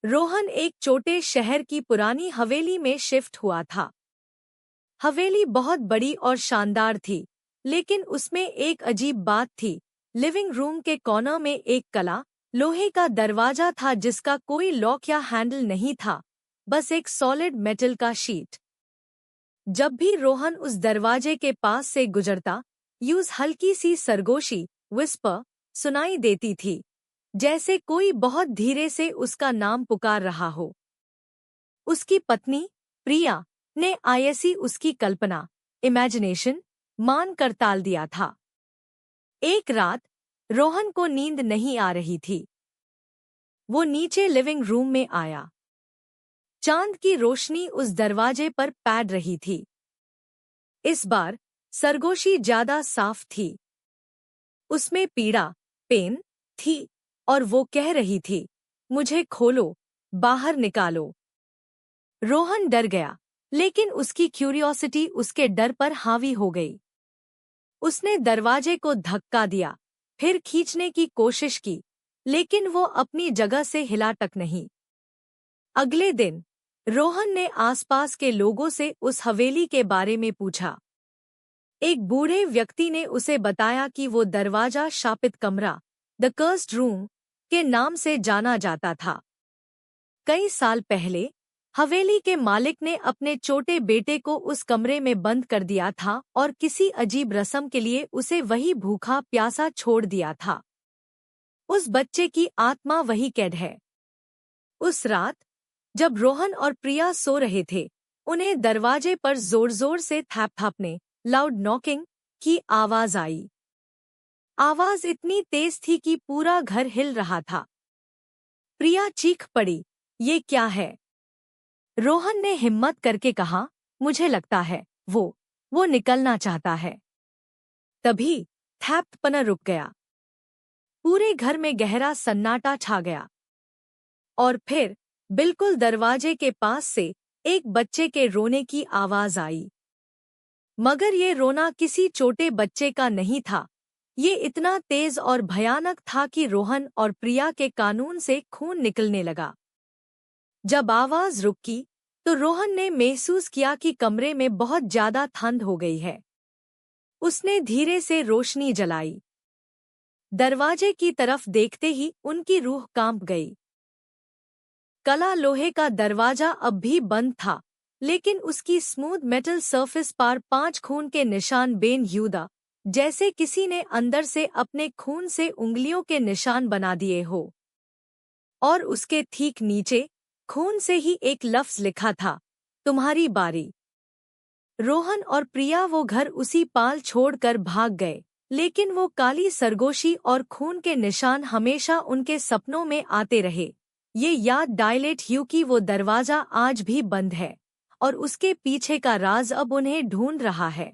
रोहन एक छोटे शहर की पुरानी हवेली में शिफ्ट हुआ था। हवेली बहुत बड़ी और शानदार थी, लेकिन उसमें एक अजीब बात थी। लिविंग रूम के कॉर्नर में एक कला लोहे का दरवाजा था जिसका कोई लॉक या हैंडल नहीं था, बस एक सॉलिड मेटल का शीट। जब भी रोहन उस दरवाजे के पास से गुजरता, यूज हल्की सी सरगोशी विस्पर सुनाई देती थी, जैसे कोई बहुत धीरे से उसका नाम पुकार रहा हो। उसकी पत्नी प्रिया ने आयसी उसकी कल्पना इमेजिनेशन मान कर टाल दिया था। एक रात रोहन को नींद नहीं आ रही थी। वो नीचे लिविंग रूम में आया। चांद की रोशनी उस दरवाजे पर पैड रही थी। इस बार सरगोशी ज्यादा साफ थी। उसमें पीड़ा पेन थी और वो कह रही थी, मुझे खोलो, बाहर निकालो। रोहन डर गया, लेकिन उसकी क्यूरियोसिटी उसके डर पर हावी हो गई। उसने दरवाजे को धक्का दिया, फिर खींचने की कोशिश की, लेकिन वो अपनी जगह से हिला तक नहीं। अगले दिन रोहन ने आसपास के लोगों से उस हवेली के बारे में पूछा। एक बूढ़े व्यक्ति ने उसे बताया कि वो दरवाजा शापित कमरा द कर्स्ड रूम के नाम से जाना जाता था। कई साल पहले हवेली के मालिक ने अपने छोटे बेटे को उस कमरे में बंद कर दिया था और किसी अजीब रस्म के लिए उसे वही भूखा प्यासा छोड़ दिया था। उस बच्चे की आत्मा वही कैद है। उस रात जब रोहन और प्रिया सो रहे थे, उन्हें दरवाजे पर जोर जोर से थैपथापने लाउड नॉकिंग की आवाज आई। आवाज इतनी तेज थी कि पूरा घर हिल रहा था। प्रिया चीख पड़ी, ये क्या है? रोहन ने हिम्मत करके कहा, मुझे लगता है वो निकलना चाहता है। तभी थैपपना रुक गया। पूरे घर में गहरा सन्नाटा छा गया। और फिर बिल्कुल दरवाजे के पास से एक बच्चे के रोने की आवाज आई। मगर ये रोना किसी छोटे बच्चे का नहीं था। ये इतना तेज और भयानक था कि रोहन और प्रिया के कानून से खून निकलने लगा। जब आवाज रुकी तो रोहन ने महसूस किया कि कमरे में बहुत ज्यादा ठंड हो गई है। उसने धीरे से रोशनी जलाई। दरवाजे की तरफ देखते ही उनकी रूह कांप गई। कला लोहे का दरवाजा अब भी बंद था, लेकिन उसकी स्मूथ मेटल सरफेस पर 5 खून के निशान बेनहुदा, जैसे किसी ने अंदर से अपने खून से उंगलियों के निशान बना दिए हो। और उसके ठीक नीचे खून से ही एक लफ्ज लिखा था, तुम्हारी बारी। रोहन और प्रिया वो घर उसी पाल छोड़कर भाग गए, लेकिन वो काली सरगोशी और खून के निशान हमेशा उनके सपनों में आते रहे। ये याद डायलेट हुई कि वो दरवाजा आज भी बंद है और उसके पीछे का राज अब उन्हें ढूंढ रहा है।